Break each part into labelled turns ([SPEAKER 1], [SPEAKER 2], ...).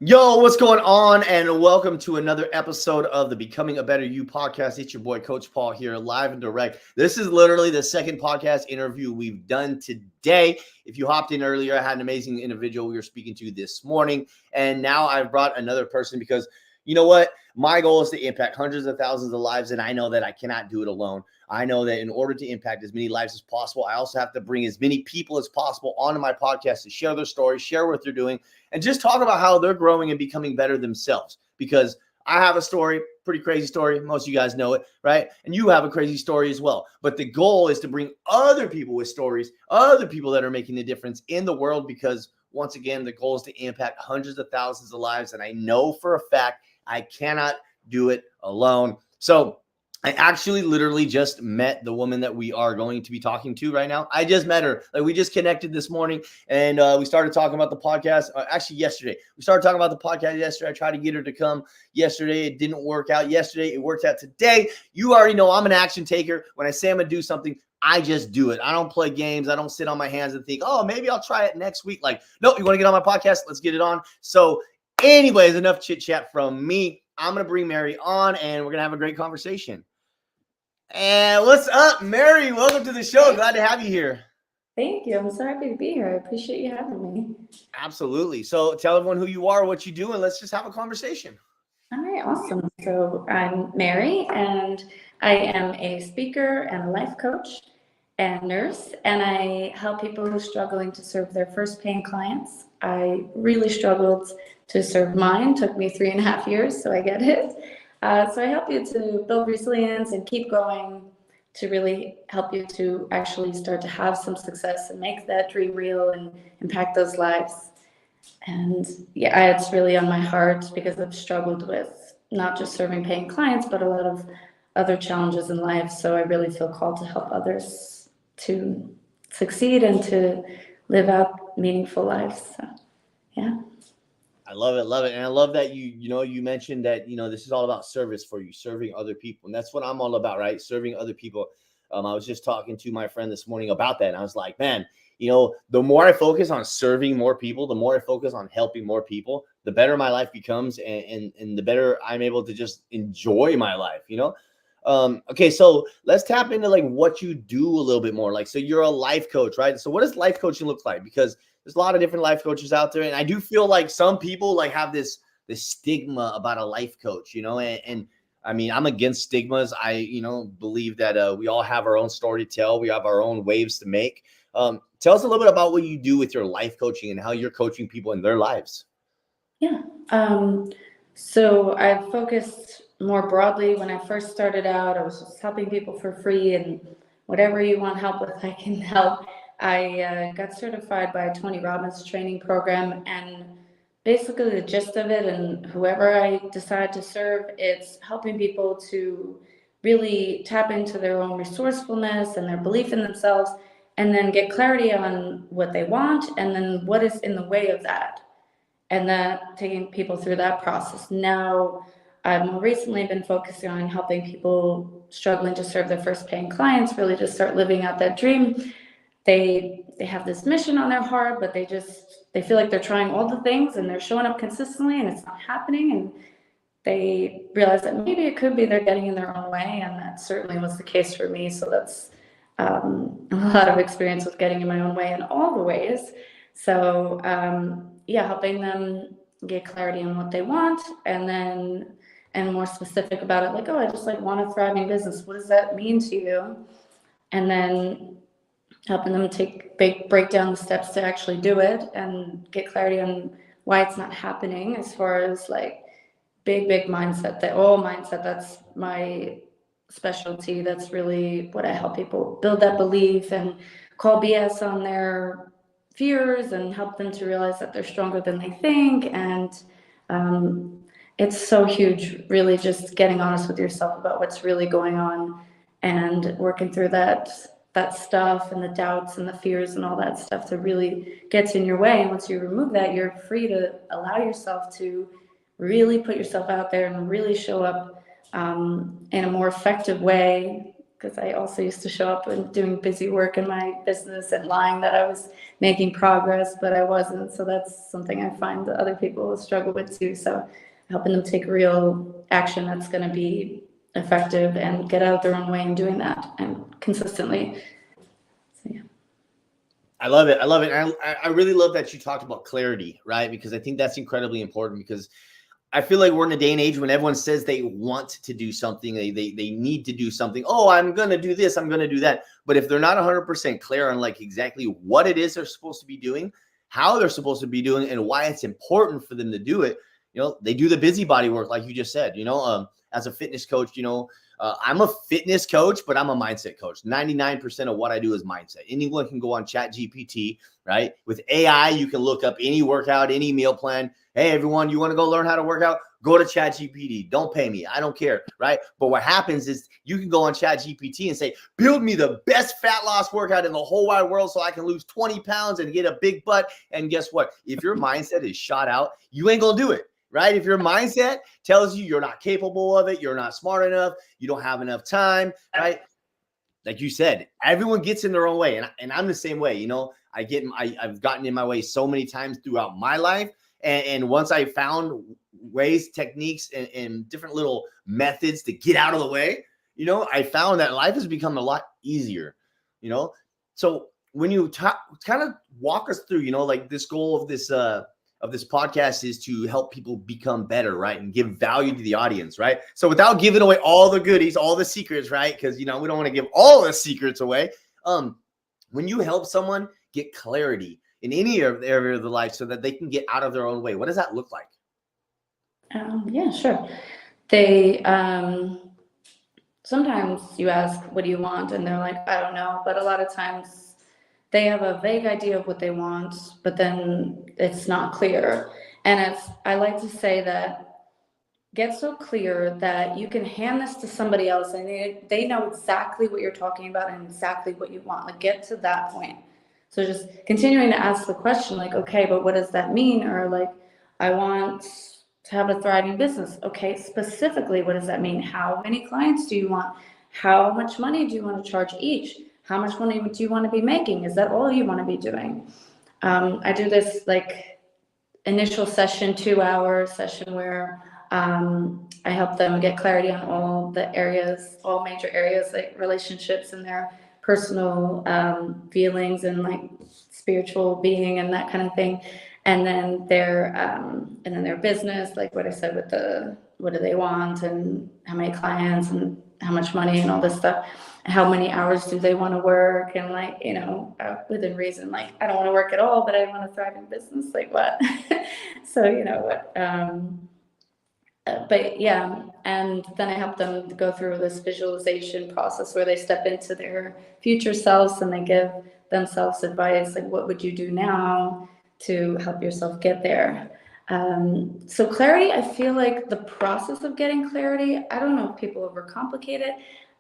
[SPEAKER 1] Yo, what's going on? And welcome to another episode of the Becoming a Better You podcast. It's your boy, Coach Paul, here, live and direct. This is literally the second podcast interview we've done today. If you hopped in earlier, I had an amazing individual we were speaking to this morning. And now I've brought another person because you know what? My goal is to impact hundreds of thousands of lives, and I know that I cannot do it alone. I know that in order to impact as many lives as possible, I also have to bring as many people as possible onto my podcast to share their stories, share what they're doing, and just talk about how they're growing and becoming better themselves. Because I have a story, pretty crazy story. Most of you guys know it, right? And you have a crazy story as well. But the goal is to bring other people with stories, other people that are making a difference in the world, because once again, the goal is to impact hundreds of thousands of lives. And I know for a fact I cannot do it alone. So I actually literally just met the woman that we are going to be talking to right now. I just met her. Like, we just connected this morning, and we started talking about the podcast. Actually, yesterday. We started talking about the podcast yesterday. I tried to get her to come yesterday. It didn't work out yesterday. It worked out today. You already know I'm an action taker. When I say I'm going to do something, I just do it. I don't play games. I don't sit on my hands and think, oh, maybe I'll try it next week. Like, nope, you want to get on my podcast? Let's get it on. So anyways, enough chit chat from me. I'm going to bring Mary on, and we're going to have a great conversation. And what's up, Mary? Welcome to the show. Glad to have you here.
[SPEAKER 2] Thank you. I'm so happy to be here. I appreciate you having me.
[SPEAKER 1] Absolutely. So tell everyone who you are, what you do, and let's just have a conversation.
[SPEAKER 2] All right, awesome. So I'm Mary, and I am a speaker and a life coach and nurse, and I help people who are struggling to serve their first paying clients. I really struggled to serve mine. Took me 3.5 years, so I get it. So I help you to build resilience and keep going, to really help you to actually start to have some success and make that dream real and impact those lives. And yeah, it's really on my heart because I've struggled with not just serving paying clients, but a lot of other challenges in life. So I really feel called to help others to succeed and to live out meaningful lives. So, yeah.
[SPEAKER 1] I love it, love it. And I love that you mentioned that, this is all about service for you, serving other people. And that's what I'm all about, right? Serving other people. I was just talking to my friend this morning about that. And I was like, man, the more I focus on serving more people, the more I focus on helping more people, the better my life becomes, and the better I'm able to just enjoy my life. Okay, so let's tap into like what you do a little bit more. Like, so you're a life coach, right? So what does life coaching look like? Because there's a lot of different life coaches out there, and I do feel like some people like have this stigma about a life coach, and I mean, I'm against stigmas. I believe that we all have our own story to tell. We have our own waves to make. Tell us a little bit about what you do with your life coaching and how you're coaching people in their lives.
[SPEAKER 2] Yeah. So I've focused more broadly. When I first started out, I was just helping people for free, and whatever you want help with, I can help. I got certified by Tony Robbins training program, and basically the gist of it, and whoever I decide to serve, it's helping people to really tap into their own resourcefulness and their belief in themselves, and then get clarity on what they want and then what is in the way of that, and that taking people through that process. Now, I've more recently been focusing on helping people struggling to serve their first paying clients really just start living out that dream. They have this mission on their heart, but they feel like they're trying all the things and they're showing up consistently and it's not happening. And they realize that maybe it could be they're getting in their own way. And that certainly was the case for me. So that's a lot of experience with getting in my own way in all the ways. So helping them get clarity on what they want, and more specific about it, like, oh, I just want a thriving business. What does that mean to you? And then helping them break down the steps to actually do it and get clarity on why it's not happening, as far as like big mindset. That's my specialty. That's really what I help people build, that belief, and call BS on their fears and help them to realize that they're stronger than they think. And it's so huge, really, just getting honest with yourself about what's really going on and working through that stuff and the doubts and the fears and all that stuff that really gets in your way. And once you remove that, you're free to allow yourself to really put yourself out there and really show up in a more effective way because I also used to show up and doing busy work in my business and lying that I was making progress, but I wasn't. So that's something I find that other people struggle with too. So helping them take real action that's going to be effective and get out of their own way and doing that and consistently. So, yeah.
[SPEAKER 1] I love it. I love it. And I really love that you talked about clarity, right? Because I think that's incredibly important, because I feel like we're in a day and age when everyone says they want to do something, they need to do something. Oh, I'm going to do this, I'm going to do that. But if they're not 100% clear on like exactly what it is they're supposed to be doing, how they're supposed to be doing, and why it's important for them to do it, they do the busybody work, like you just said. As a fitness coach, I'm a fitness coach, but I'm a mindset coach. 99% of what I do is mindset. Anyone can go on ChatGPT, right? With AI, you can look up any workout, any meal plan. Hey, everyone, you want to go learn how to work out? Go to ChatGPT. Don't pay me. I don't care, right? But what happens is you can go on ChatGPT and say, build me the best fat loss workout in the whole wide world so I can lose 20 pounds and get a big butt. And guess what? If your mindset is shot out, you ain't going to do it. Right? If your mindset tells you you're not capable of it, you're not smart enough, you don't have enough time, right? Like you said, everyone gets in their own way. And I'm the same way. I've gotten in my way so many times throughout my life. And once I found ways, techniques, and different little methods to get out of the way, I found that life has become a lot easier, So when you kind of walk us through, like this goal of this podcast is to help people become better, right? And give value to the audience, right? So without giving away all the goodies, all the secrets, right? Because, we don't want to give all the secrets away. When you help someone get clarity in any area of their life so that they can get out of their own way, what does that look like?
[SPEAKER 2] Yeah, sure. They, sometimes you ask, what do you want? And they're like, I don't know. But a lot of times they have a vague idea of what they want, but then it's not clear. And I like to say that get so clear that you can hand this to somebody else and they know exactly what you're talking about and exactly what you want. Like, get to that point. So just continuing to ask the question, like, okay, but what does that mean? Or like, I want to have a thriving business. Okay, specifically, what does that mean? How many clients do you want? How much money do you want to charge each? How much money do you want to be making? Is that all you want to be doing? I do this like initial session, 2-hour session where I help them get clarity on all the areas, all major areas, like relationships and their personal feelings and like spiritual being and that kind of thing. And then their business, like what I said with what do they want and how many clients and how much money and all this stuff. How many hours do they want to work, and like, within reason, like I don't want to work at all, but I want to thrive in business, like what? So but yeah, and then I help them go through this visualization process where they step into their future selves and they give themselves advice, like what would you do now to help yourself get there. So clarity, I feel like the process of getting clarity, I don't know if people overcomplicate it.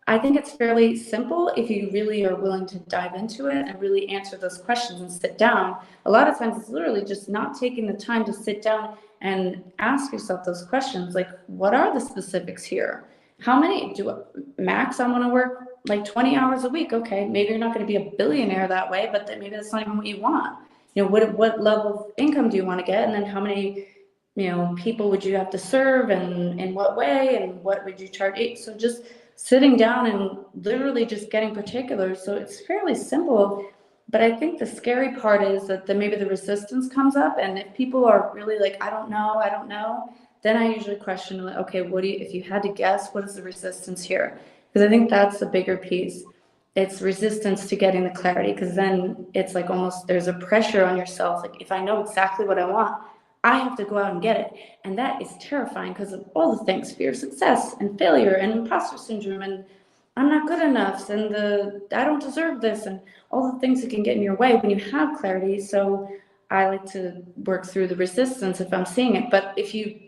[SPEAKER 2] I think it's fairly simple if you really are willing to dive into it and really answer those questions and sit down. A lot of times it's literally just not taking the time to sit down and ask yourself those questions. Like, what are the specifics here? How many max I want to work like 20 hours a week? Okay, maybe you're not going to be a billionaire that way, but then maybe that's not even what you want. What level of income do you want to get? And then how many people would you have to serve, and in what way, and what would you charge? So just sitting down and literally just getting particulars. So it's fairly simple, but I think the scary part is that maybe the resistance comes up, and if people are really like, I don't know, then I usually question, like, okay, if you had to guess, what is the resistance here? Because I think that's the bigger piece. It's resistance to getting the clarity, because then it's like almost there's a pressure on yourself. Like, if I know exactly what I want, I have to go out and get it. And that is terrifying because of all the things, fear of success and failure and imposter syndrome and I'm not good enough and I don't deserve this and all the things that can get in your way when you have clarity. So I like to work through the resistance if I'm seeing it. But if you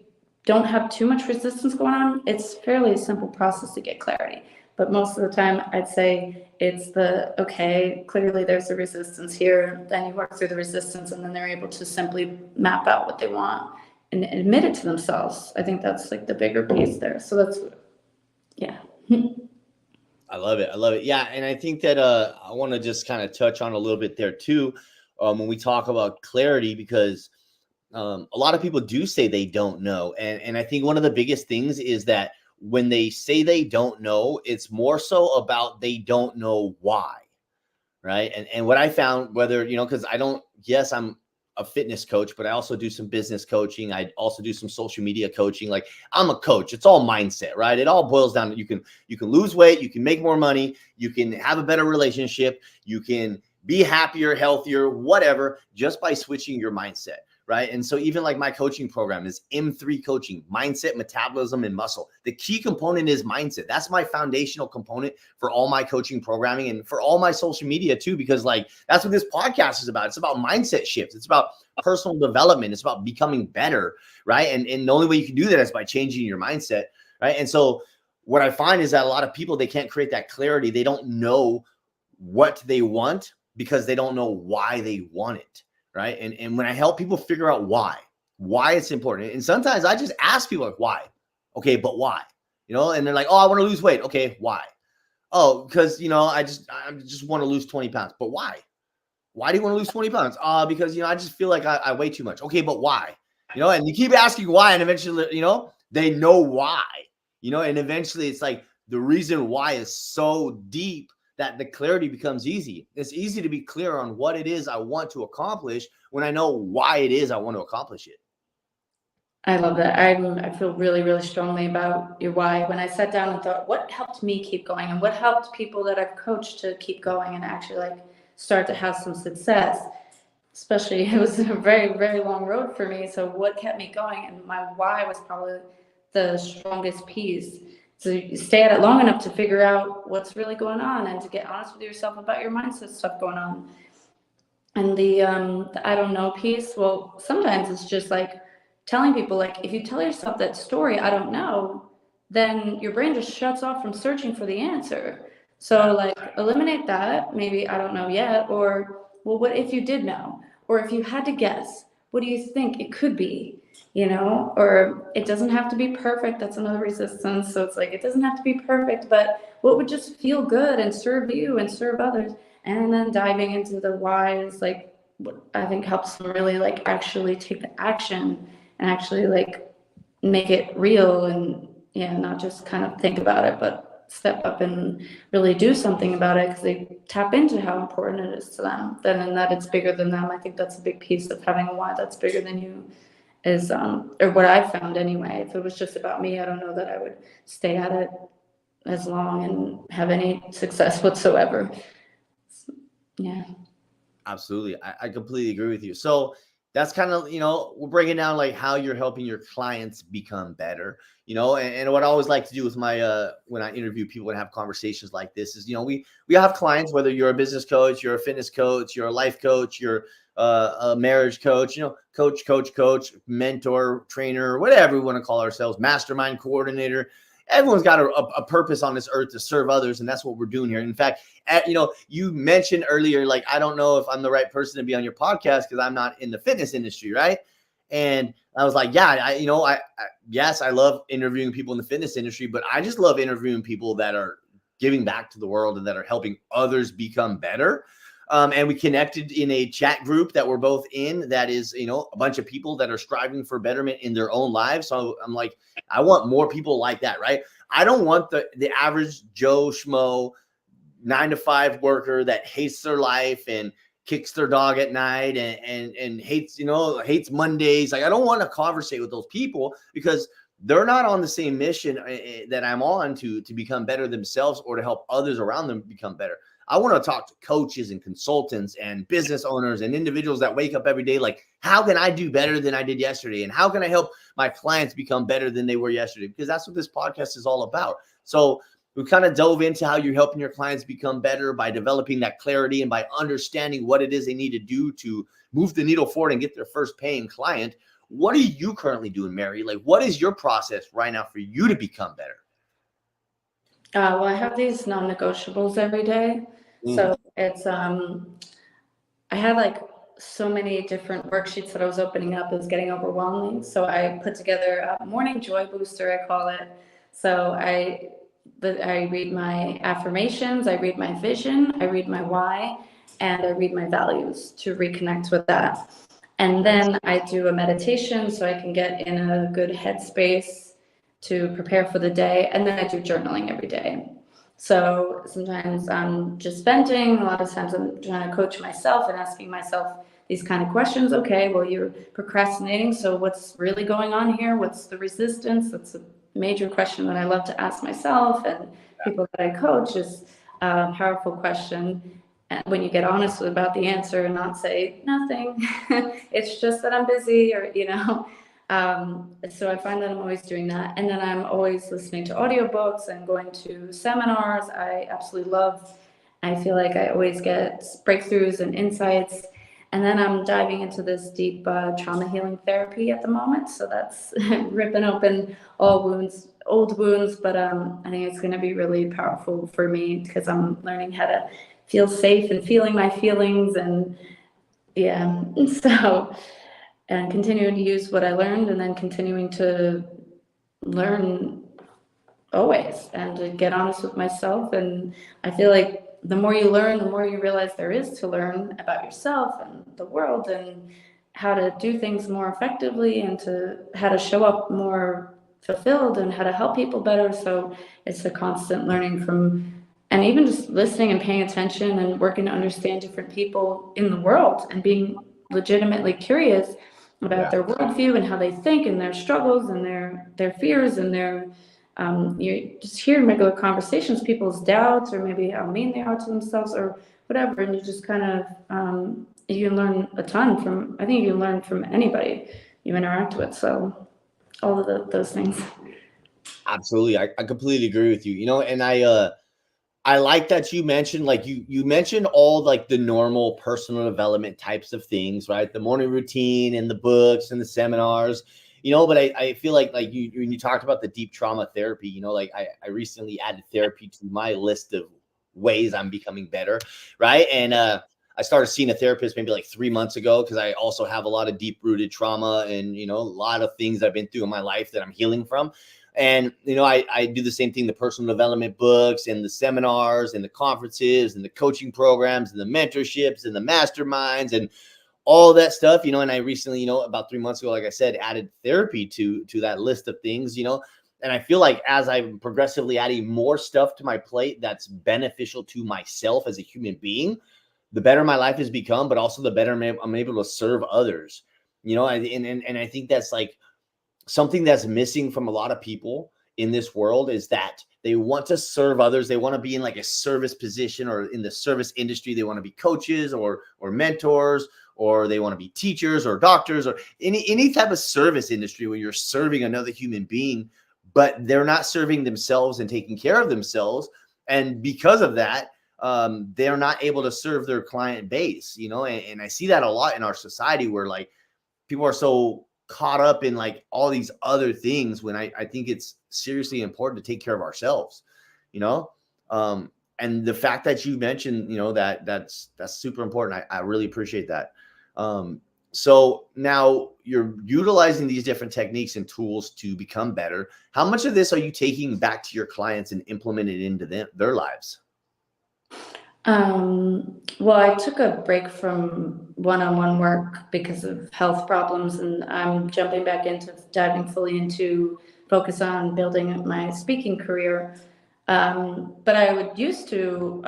[SPEAKER 2] don't have too much resistance going on, it's fairly a simple process to get clarity. But most of the time, I'd say it's okay, clearly there's a resistance here. Then you work through the resistance, and then they're able to simply map out what they want and admit it to themselves. I think that's like the bigger piece there. So that's, yeah.
[SPEAKER 1] I love it. I love it. Yeah, and I think that I want to just kind of touch on a little bit there too, when we talk about clarity, because a lot of people do say they don't know, and I think one of the biggest things is that when they say they don't know, it's more so about they don't know why, right? And what I found, whether because I don't, yes, I'm a fitness coach, but I also do some business coaching. I also do some social media coaching. Like, I'm a coach. It's all mindset, right? It all boils down to you can lose weight, you can make more money, you can have a better relationship, you can be happier, healthier, whatever, just by switching your mindset. Right. And so even like my coaching program is M3 coaching, mindset, metabolism, and muscle. The key component is mindset. That's my foundational component for all my coaching programming and for all my social media too, because like that's what this podcast is about. It's about mindset shifts. It's about personal development. It's about becoming better. Right. And the only way you can do that is by changing your mindset. Right. And so what I find is that a lot of people, they can't create that clarity. They don't know what they want because they don't know why they want it. Right. And when I help people figure out why it's important. And sometimes I just ask people like, why? Okay, but why? And they're like, oh, I want to lose weight. Okay, why? Oh, because I just want to lose 20 pounds. But why? Why do you want to lose 20 pounds? Because I just feel like I weigh too much. Okay, but why? And you keep asking why, and eventually, they know why. And eventually it's like the reason why is so deep that the clarity becomes easy. It's easy to be clear on what it is I want to accomplish when I know why it is I want to accomplish it.
[SPEAKER 2] I love that. I feel really, really strongly about your why. When I sat down and thought, what helped me keep going, and what helped people that I've coached to keep going and actually like start to have some success, especially it was a very, very long road for me. So what kept me going, and my why was probably the strongest piece. So you stay at it long enough to figure out what's really going on and to get honest with yourself about your mindset stuff going on. And the I don't know piece, well, sometimes it's just like telling people, like, if you tell yourself that story, I don't know, then your brain just shuts off from searching for the answer. So like eliminate that, maybe I don't know yet, or well, what if you did know? Or if you had to guess, what do you think it could be? Or it doesn't have to be perfect. That's another resistance. So it's like it doesn't have to be perfect, but what would just feel good and serve you and serve others? And then diving into the whys, like what I think helps them really like actually take the action and actually like make it real, and yeah, not just kind of think about it, but step up and really do something about it, because they tap into how important it is to them, then and that it's bigger than them. I think that's a big piece of having a why that's bigger than you is or what I found anyway. If it was just about me, I don't know that I would stay at it as long and have any success whatsoever. Yeah.
[SPEAKER 1] Absolutely. I completely agree with you. So that's kind of, we're breaking down like how you're helping your clients become better, and what I always like to do with my, when I interview people and have conversations like this is, we have clients, whether you're a business coach, you're a fitness coach, you're a life coach, you're a marriage coach, coach, mentor, trainer, whatever we want to call ourselves, mastermind coordinator. Everyone's got a purpose on this earth to serve others. And that's what we're doing here. In fact, you mentioned earlier, like, I don't know if I'm the right person to be on your podcast because I'm not in the fitness industry. Right. And I was like, yeah, yes, I love interviewing people in the fitness industry, but I just love interviewing people that are giving back to the world and that are helping others become better. And we connected in a chat group that we're both in that is, a bunch of people that are striving for betterment in their own lives. So I'm like, I want more people like that, right? I don't want the average Joe Schmo 9-to-5 worker that hates their life and kicks their dog at night and hates Mondays. Like, I don't want to conversate with those people because they're not on the same mission that I'm on to become better themselves or to help others around them become better. I want to talk to coaches and consultants and business owners and individuals that wake up every day like, how can I do better than I did yesterday? And how can I help my clients become better than they were yesterday? Because that's what this podcast is all about. So we kind of dove into how you're helping your clients become better by developing that clarity and by understanding what it is they need to do to move the needle forward and get their first paying client. What are you currently doing, Mary? Like, what is your process right now for you to become better?
[SPEAKER 2] Well, I have these non-negotiables every day. So it's I had like so many different worksheets that I was opening up. It was getting overwhelming. So I put together a morning joy booster, I call it. So I I read my affirmations, I read my vision, I read my why, and I read my values to reconnect with that. And then I do a meditation so I can get in a good headspace to prepare for the day. And then I do journaling every day. So sometimes I'm just venting. A lot of times I'm trying to coach myself and asking myself these kind of questions. Okay, well, you're procrastinating. So what's really going on here? What's the resistance? That's a major question that I love to ask myself and people that I coach is a powerful question. And when you get honest about the answer and not say nothing, it's just that I'm busy or, so I find that I'm always doing that. And then I'm always listening to audiobooks and going to seminars. I absolutely love, I feel like I always get breakthroughs and insights. And then I'm diving into this deep trauma healing therapy at the moment. So that's ripping open all wounds, old wounds. But I think it's going to be really powerful for me because I'm learning how to feel safe and feeling my feelings. And yeah, so, and continuing to use what I learned and then continuing to learn always and to get honest with myself. And I feel like the more you learn, the more you realize there is to learn about yourself and the world and how to do things more effectively and to how to show up more fulfilled and how to help people better. So it's a constant learning from, and even just listening and paying attention and working to understand different people in the world and being legitimately curious about their worldview and how they think and their struggles and their fears and their you just hear in regular conversations people's doubts or maybe how mean they are to themselves or whatever, and you just kind of you can learn a ton from. I think you can learn from anybody you interact with. So all of those things.
[SPEAKER 1] Absolutely. I completely agree with you. And I like that you mentioned like you mentioned all like the normal personal development types of things, right? The morning routine and the books and the seminars, but I feel like you when you talked about the deep trauma therapy, like I recently added therapy to my list of ways I'm becoming better, right? And I started seeing a therapist maybe like 3 months ago because I also have a lot of deep rooted trauma and a lot of things I've been through in my life that I'm healing from. And, I do the same thing, the personal development books and the seminars and the conferences and the coaching programs and the mentorships and the masterminds and all that stuff, and I recently, about 3 months ago, like I said, added therapy to that list of things, and I feel like as I'm progressively adding more stuff to my plate that's beneficial to myself as a human being, the better my life has become, but also the better I'm able to serve others, and I think that's like something that's missing from a lot of people in this world is that they want to serve others. They want to be in like a service position or in the service industry. They want to be coaches or mentors, or they want to be teachers or doctors or any type of service industry where you're serving another human being, but they're not serving themselves and taking care of themselves. And because of that, they're not able to serve their client base, and I see that a lot in our society where like people are so caught up in like all these other things when I think it's seriously important to take care of ourselves, you know? And the fact that you mentioned, that's super important. I really appreciate that. So now you're utilizing these different techniques and tools to become better. How much of this are you taking back to your clients and implementing it into their lives?
[SPEAKER 2] Well, I took a break from one-on-one work because of health problems, and I'm jumping back into diving fully into focus on building my speaking career. But I would used to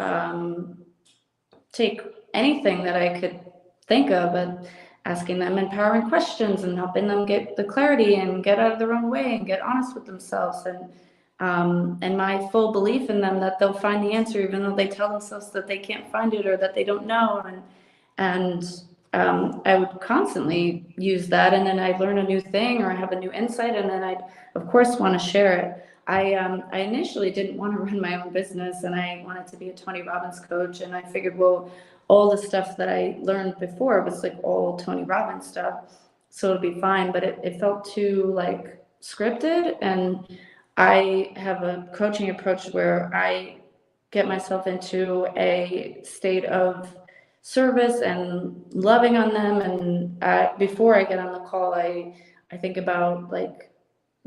[SPEAKER 2] take anything that I could think of and asking them empowering questions and helping them get the clarity and get out of their own way and get honest with themselves and my full belief in them that they'll find the answer even though they tell themselves that they can't find it or that they don't know and I would constantly use that, and then I'd learn a new thing or I have a new insight, and then I'd of course want to share it. I initially didn't want to run my own business, and I wanted to be a Tony Robbins coach, and I figured, well, all the stuff that I learned before was like all Tony Robbins stuff, so it'd be fine. But it felt too like scripted, and I have a coaching approach where I get myself into a state of service and loving on them. And before I get on the call, I think about like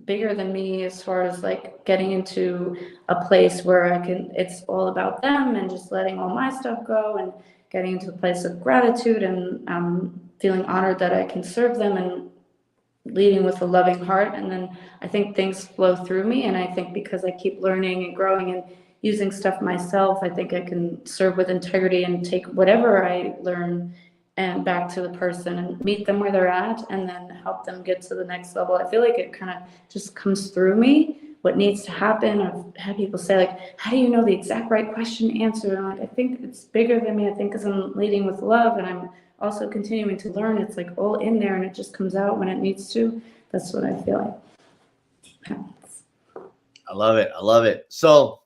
[SPEAKER 2] bigger than me as far as like getting into a place where it's all about them and just letting all my stuff go and getting into a place of gratitude and feeling honored that I can serve them and leading with a loving heart. And then I think things flow through me. And I think because I keep learning and growing and using stuff myself, I think I can serve with integrity and take whatever I learn and back to the person and meet them where they're at and then help them get to the next level. I feel like it kind of just comes through me what needs to happen. I've had people say like, how do you know the exact right question to answer? And I'm like, I think it's bigger than me. I think because I'm leading with love and I'm also continuing to learn. It's like all in there and it just comes out when it needs to. That's what I feel like.
[SPEAKER 1] I love it. I love it. So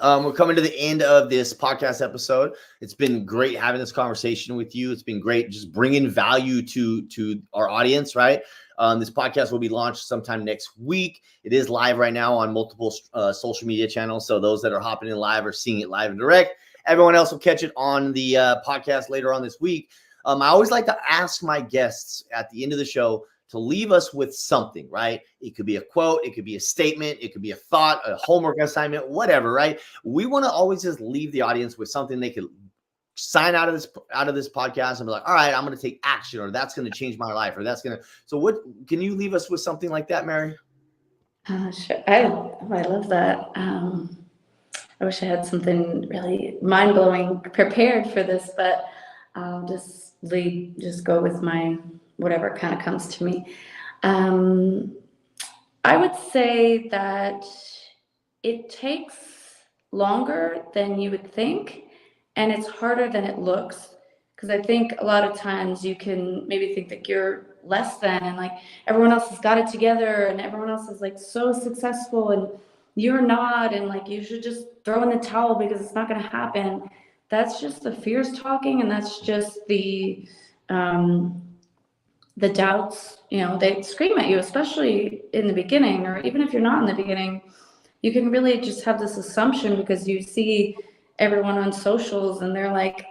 [SPEAKER 1] we're coming to the end of this podcast episode. It's been great having this conversation with you. It's been great just bringing value to our audience, right? This podcast will be launched sometime next week. It is live right now on multiple social media channels. So those that are hopping in live are seeing it live and direct. Everyone else will catch it on the podcast later on this week. I always like to ask my guests at the end of the show to leave us with something, right? It could be a quote, it could be a statement, it could be a thought, a homework assignment, whatever, right? We want to always just leave the audience with something they could sign out of this podcast and be like, all right, I'm going to take action, or that's going to change my life, or that's going to. So what can you leave us with something like that, Mary?
[SPEAKER 2] Sure. I love that. I wish I had something really mind-blowing prepared for this, but I'll just go with my whatever kind of comes to me. I would say that it takes longer than you would think, and it's harder than it looks. Because I think a lot of times you can maybe think that you're less than, and like everyone else has got it together, and everyone else is like so successful, and you're not, and like you should just throw in the towel because it's not going to happen. That's just the fears talking, and that's just the doubts. They scream at you, especially in the beginning, or even if you're not in the beginning. You can really just have this assumption because you see everyone on socials and they're like,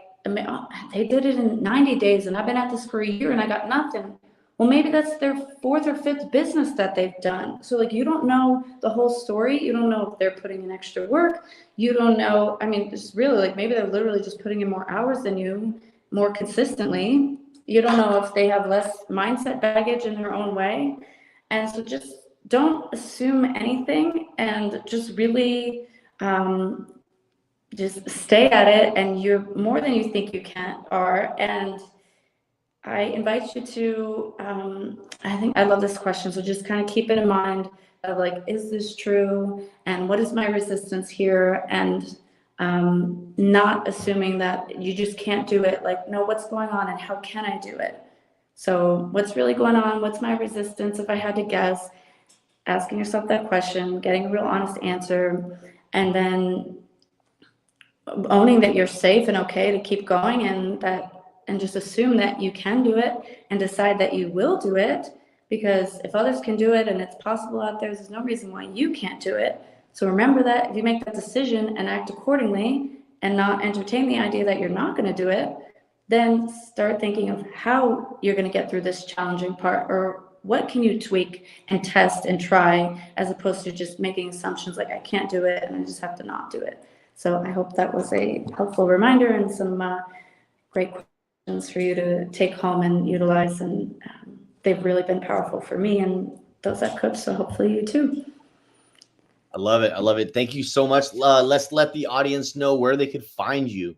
[SPEAKER 2] they did it in 90 days and I've been at this for a year and I got nothing. Well, maybe that's their fourth or fifth business that they've done. So like, you don't know the whole story. You don't know if they're putting in extra work. You don't know. I mean, it's really like, maybe they're literally just putting in more hours than you, more consistently. You don't know if they have less mindset baggage in their own way. And so just don't assume anything and just really just stay at it, and you're more than you think you are. And I invite you to, I think I love this question. So just kind of keep it in mind of like, is this true? And what is my resistance here? And not assuming that you just can't do it. Like, no, what's going on and how can I do it? So what's really going on? What's my resistance? If I had to guess, asking yourself that question, getting a real honest answer, and then owning that you're safe and okay to keep going, and just assume that you can do it and decide that you will do it, because if others can do it and it's possible out there, there's no reason why you can't do it. So remember that if you make that decision and act accordingly and not entertain the idea that you're not going to do it, then start thinking of how you're going to get through this challenging part, or what can you tweak and test and try, as opposed to just making assumptions like I can't do it and I just have to not do it. So I hope that was a helpful reminder and some great questions for you to take home and utilize. And they've really been powerful for me and those that coach. So hopefully you too.
[SPEAKER 1] I love it. I love it. Thank you so much. Let's let the audience know where they could find you.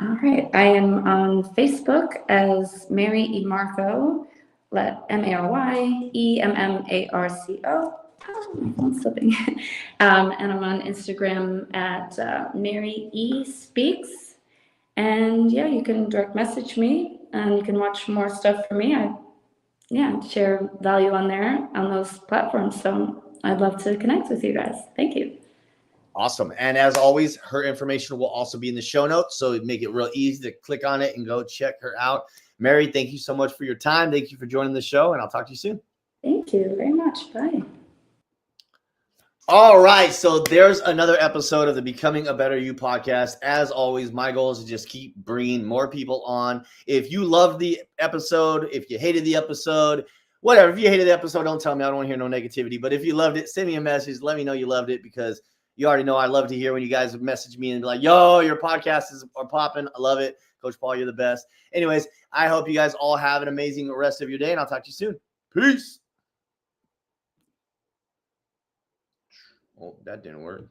[SPEAKER 2] All right. I am on Facebook as Mary Emmarco. MaryEmmarco. I'm slipping. And I'm on Instagram at Mary E Speaks. And yeah, you can direct message me and you can watch more stuff from me. I share value on there on those platforms. So I'd love to connect with you guys. Thank you.
[SPEAKER 1] Awesome. And as always, her information will also be in the show notes. So it'd make it real easy to click on it and go check her out. Mary, thank you so much for your time. Thank you for joining the show, and I'll talk to you soon.
[SPEAKER 2] Thank you very much. Bye.
[SPEAKER 1] All right. So there's another episode of the Becoming a Better You podcast. As always, my goal is to just keep bringing more people on. If you loved the episode, if you hated the episode, whatever. If you hated the episode, don't tell me. I don't want to hear no negativity. But if you loved it, send me a message. Let me know you loved it, because you already know I love to hear when you guys message me and be like, yo, your podcasts are popping. I love it. Coach Paul, you're the best. Anyways, I hope you guys all have an amazing rest of your day, and I'll talk to you soon. Peace. Oh, that didn't work.